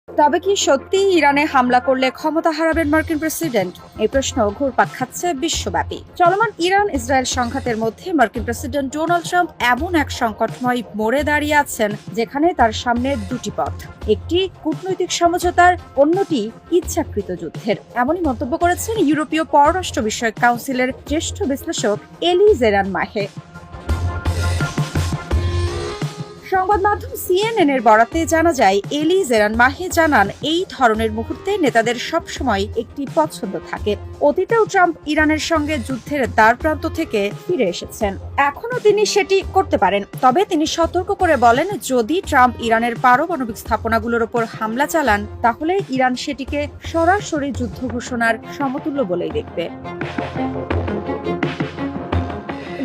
তবে কি সত্যি ইরানে হামলা করলে ক্ষমতা হারাবেন মার্কিন প্রেসিডেন্ট? এই প্রশ্ন ঘুরপাক খাচ্ছে বিশ্বব্যাপী। চলমান ইরান ইসরায়েল সংঘাতের মধ্যে মার্কিন প্রেসিডেন্ট ডোনাল্ড ট্রাম্প এমন এক সংকটময় মোড়ে দাঁড়িয়ে আছেন যেখানে তার সামনে দুটি পথ, একটি কূটনৈতিক সমঝোতার, অন্যটি ইচ্ছাকৃত যুদ্ধের। এমনই মন্তব্য করেছেন ইউরোপীয় পররাষ্ট্র বিষয়ক কাউন্সিলের জ্যেষ্ঠ বিশ্লেষক এলি জেরান মাহে। সংবাদ মাধ্যম CNN এর বরাতে জানা যায়, এলি জেরান মাহে জানান, এই ধরনের মুহূর্তে নেতাদের সবসময় একটি পছন্দ থাকে। অতীতেও ট্রাম্প ইরানের সঙ্গে যুদ্ধের দ্বারপ্রান্ত থেকে ফিরে এসেছেন, এখনো তিনি সেটি করতে পারেন। তবে তিনি সতর্ক করে বলেন, যদি ট্রাম্প ইরানের পারমাণবিক স্থাপনাগুলোর ওপর হামলা চালান তাহলে ইরান সেটিকে সরাসরি যুদ্ধ ঘোষণার সমতুল্য বলেই দেখবে।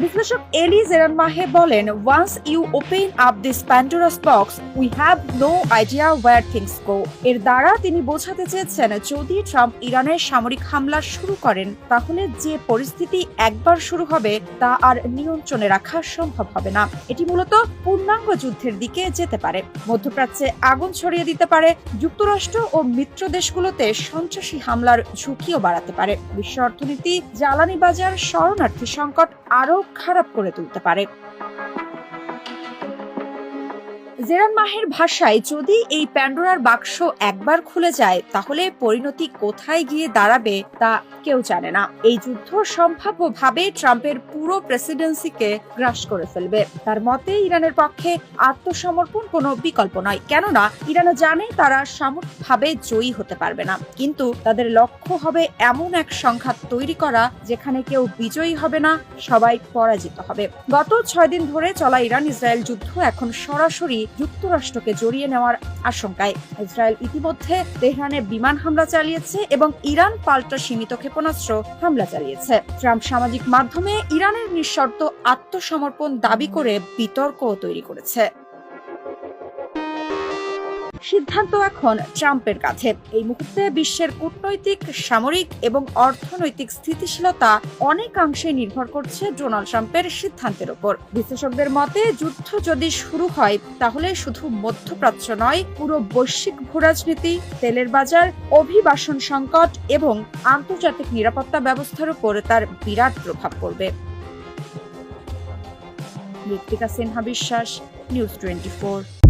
বিশ্লেষক এলি জেরান মাহে বলেন, once you open up this Pandora's box we have no idea where things go. এর দ্বারা তিনি বোঝাতে চেয়েছেন, যদি ট্রাম্প ইরানের সামরিক হামলা শুরু করেন তাহলে যে পরিস্থিতি একবার শুরু হবে তা আর নিয়ন্ত্রণে রাখা সম্ভব হবে না। এটি মূলত পূর্ণাঙ্গ যুদ্ধের দিকে যেতে পারে, মধ্যপ্রাচ্যে আগুন ছড়িয়ে দিতে পারে, যুক্তরাষ্ট্র ও মিত্র দেশগুলোতে সন্ত্রাসী হামলার ঝুঁকিও বাড়াতে পারে, বিশ্ব অর্থনীতি, জ্বালানি বাজার, শরণার্থী সংকট আরও খারাপ করে তুলতে পারে। জেরান মাহের ভাষায়, যদি এই প্যান্ডোরার বাক্স একবার খুলে যায় তাহলে পরিণতি কোথায় গিয়ে দাঁড়াবে তা কেউ জানে না। এই যুদ্ধ সম্ভাব্যভাবে ট্রাম্পের পুরো প্রেসিডেন্সিকে গ্রাস করে ফেলবে। তার মতে ইরানের পক্ষে আত্মসমর্পণ কোনো বিকল্প নয়, কেননা ইরান জানে তারা সামরিকভাবে জয়ী হতে পারবে না, কিন্তু তাদের লক্ষ্য হবে এমন এক সংঘাত তৈরি করা যেখানে কেউ বিজয়ী হবে না, সবাই পরাজিত হবে। গত 6 দিন ধরে চলা ইরান ইসরায়েল যুদ্ধ এখন সরাসরি যুক্তরাষ্ট্রকে জড়িয়ে নেওয়ার আশঙ্কায়। ইসরায়েল ইতিমধ্যে তেহরানে বিমান হামলা চালিয়েছে এবং ইরান পাল্টা সীমিত ক্ষেপণাস্ত্র হামলা চালিয়েছে। ট্রাম্প সামাজিক মাধ্যমে ইরানের নিঃশর্ত আত্মসমর্পণ দাবি করে বিতর্কও তৈরি করেছে। সিদ্ধান্ত এখন ট্রাম্পের কাছে। এই মুহূর্তে বিশ্বের কূটনৈতিক, সামরিক এবং অর্থনৈতিক স্থিতিশীলতা অনেকাংশে নির্ভর করছে ডোনাল্ড ট্রাম্পের সিদ্ধান্তের উপর। বিশ্লেষকদের মতে, যুদ্ধ যদি শুরু হয় তাহলে শুধু মধ্যপ্রাচ্য নয়, পুরো বৈশ্বিক ভূরাজনীতি, তেলের বাজার, অভিবাসন সংকট এবং আন্তর্জাতিক নিরাপত্তা ব্যবস্থার উপর তার বিরাট প্রভাব পড়বে। ঋত্বিকা সিনহা বিশ্বাস, নিউজ 24।